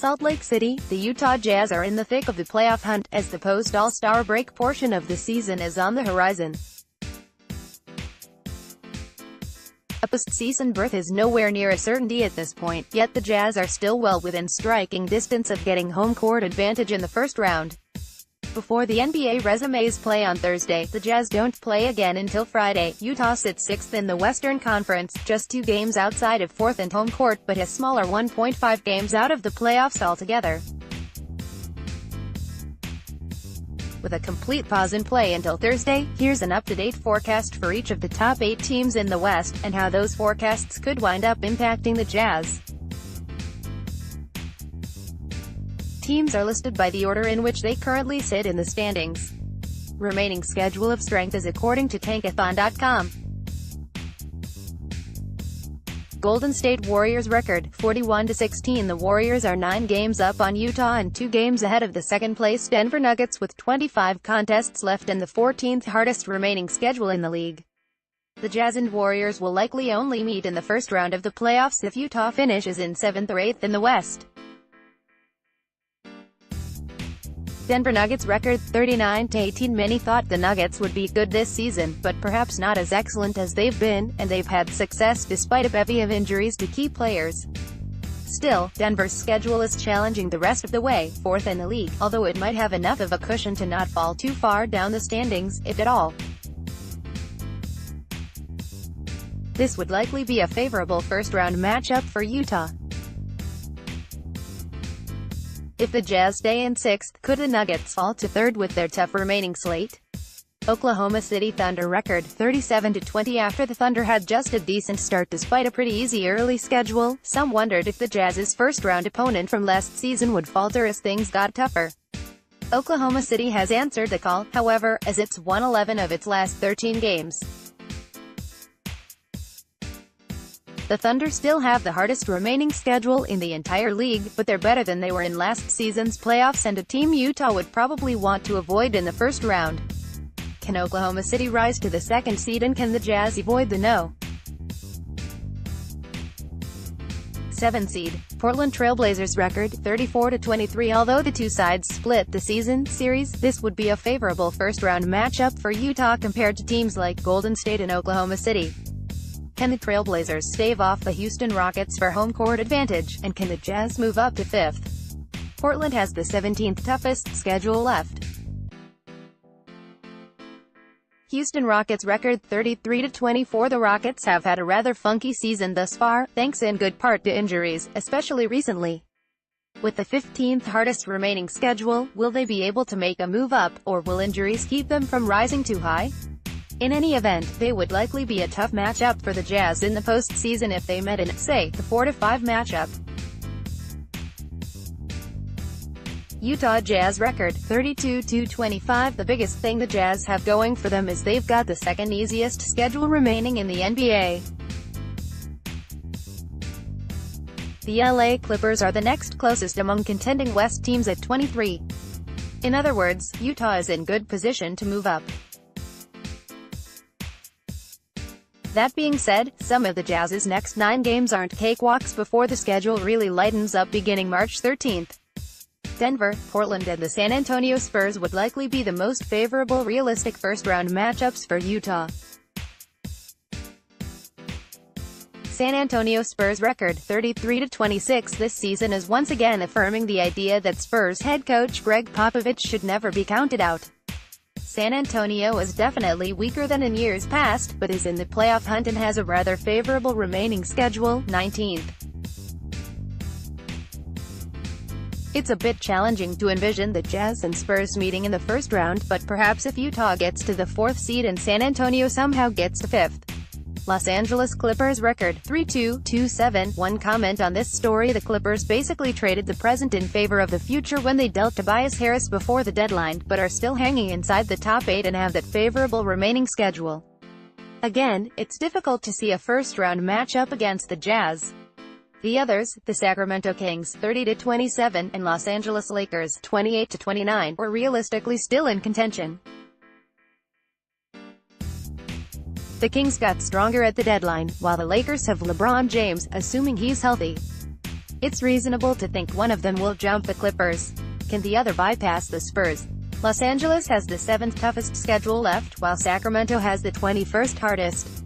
Salt Lake City, the Utah Jazz are in the thick of the playoff hunt, as the post-All-Star break portion of the season is on the horizon. A postseason berth is nowhere near a certainty at this point, yet the Jazz are still well within striking distance of getting home court advantage in the first round. Before the NBA resumes play on Thursday, the Jazz don't play again until Friday. Utah sits 6th in the Western Conference, just 2 games outside of 4th and home court, but has smaller 1.5 games out of the playoffs altogether. With a complete pause in play until Thursday, here's an up-to-date forecast for each of the top 8 teams in the West, and how those forecasts could wind up impacting the Jazz. Teams are listed by the order in which they currently sit in the standings. Remaining schedule of strength is according to Tankathon.com. Golden State Warriors record, 41-16. The Warriors are 9 games up on Utah and 2 games ahead of the second-place Denver Nuggets, with 25 contests left and the 14th hardest remaining schedule in the league. The Jazz and Warriors will likely only meet in the first round of the playoffs if Utah finishes in 7th or 8th in the West. Denver Nuggets record, 39-18. Many thought the Nuggets would be good this season, but perhaps not as excellent as they've been, and they've had success despite a bevy of injuries to key players. Still, Denver's schedule is challenging the rest of the way, 4th in the league, although it might have enough of a cushion to not fall too far down the standings, if at all. This would likely be a favorable first-round matchup for Utah. If the Jazz stay in 6th, could the Nuggets fall to 3rd with their tough remaining slate? Oklahoma City Thunder record, 37-20. After the Thunder had just a decent start despite a pretty easy early schedule, some wondered if the Jazz's first-round opponent from last season would falter as things got tougher. Oklahoma City has answered the call, however, as it's won 11 of its last 13 games. The Thunder still have the hardest remaining schedule in the entire league, but they're better than they were in last season's playoffs and a team Utah would probably want to avoid in the first round. Can Oklahoma City rise to the 2nd seed, and can the Jazz avoid the No. 7 seed? Portland Trail Blazers record, 34-23. Although the two sides split the season series, this would be a favorable first-round matchup for Utah compared to teams like Golden State and Oklahoma City. Can the Trailblazers stave off the Houston Rockets for home court advantage, and can the Jazz move up to 5th? Portland has the 17th toughest schedule left. Houston Rockets record, 33-24. The Rockets have had a rather funky season thus far, thanks in good part to injuries, especially recently. With the 15th hardest remaining schedule, will they be able to make a move up, or will injuries keep them from rising too high? In any event, they would likely be a tough matchup for the Jazz in the postseason if they met in, say, the 4-5 matchup. Utah Jazz record, 32-25. The biggest thing the Jazz have going for them is they've got the second easiest schedule remaining in the NBA. The LA Clippers are the next closest among contending West teams at 23. In other words, Utah is in good position to move up. That being said, some of the Jazz's next 9 games aren't cakewalks before the schedule really lightens up beginning March 13th. Denver, Portland and the San Antonio Spurs would likely be the most favorable realistic first-round matchups for Utah. San Antonio Spurs record, 33-26. This season is once again affirming the idea that Spurs head coach Greg Popovich should never be counted out. San Antonio is definitely weaker than in years past, but is in the playoff hunt and has a rather favorable remaining schedule, 19th. It's a bit challenging to envision the Jazz and Spurs meeting in the first round, but perhaps if Utah gets to the 4th seed and San Antonio somehow gets to 5th. Los Angeles Clippers record, 32-27. One comment on this story: the Clippers basically traded the present in favor of the future when they dealt Tobias Harris before the deadline, but are still hanging inside the top 8 and have that favorable remaining schedule. Again, it's difficult to see a first-round matchup against the Jazz. The others, the Sacramento Kings, 30-27, and Los Angeles Lakers, 28-29, were realistically still in contention. The Kings got stronger at the deadline, while the Lakers have LeBron James, assuming he's healthy. It's reasonable to think one of them will jump the Clippers. Can the other bypass the Spurs? Los Angeles has the 7th toughest schedule left, while Sacramento has the 21st hardest.